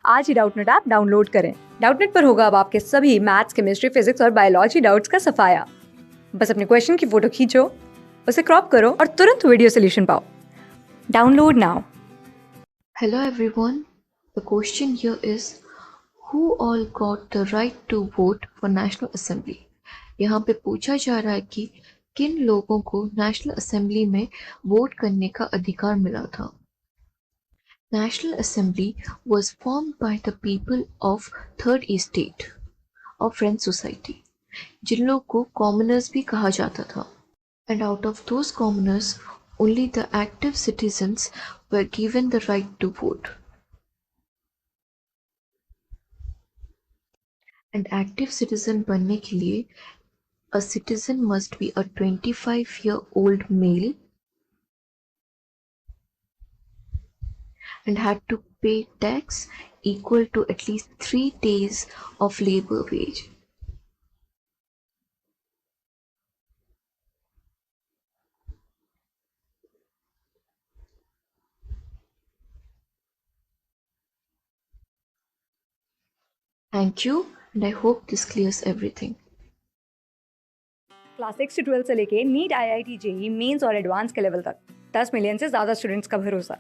आज ही Doubtnut app download करें। Doubtnut पर होगा अब आपके सभी मैथ्स, केमिस्ट्री, फिजिक्स और बायोलॉजी डाउट्स का सफाया। बस अपने क्वेश्चन की फोटो खींचो, उसे क्रॉप करो और तुरंत वीडियो सोल्यूशन पाओ। Download now. Hello everyone. The question here is who all got the right to vote for National Assembly? यहाँ पे पूछा जा रहा है कि किन लोगों को नेशनल असेंबली में वोट करने का अधिकार मिला था। National Assembly was formed by the people of Third Estate और Friends Society, जिन लोगों को कॉमनर्स भी कहा जाता था। And out of those commoners, only the active citizens were given the right to vote. And active citizen बनने के लिए a citizen must be a 25-year-old male and had to pay tax equal to at least 3 days of labor wage. Thank you, and I hope this clears everything. Class 6 से 12 से लेके NEET, IIT, JEE mains और advance के level तक 10 million से ज्यादा students का भरोसा।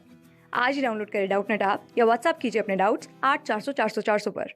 आज ही डाउनलोड करें डाउटनेट ऐप या व्हाट्सएप कीजिए अपने डाउट्स 8400 400 400 पर।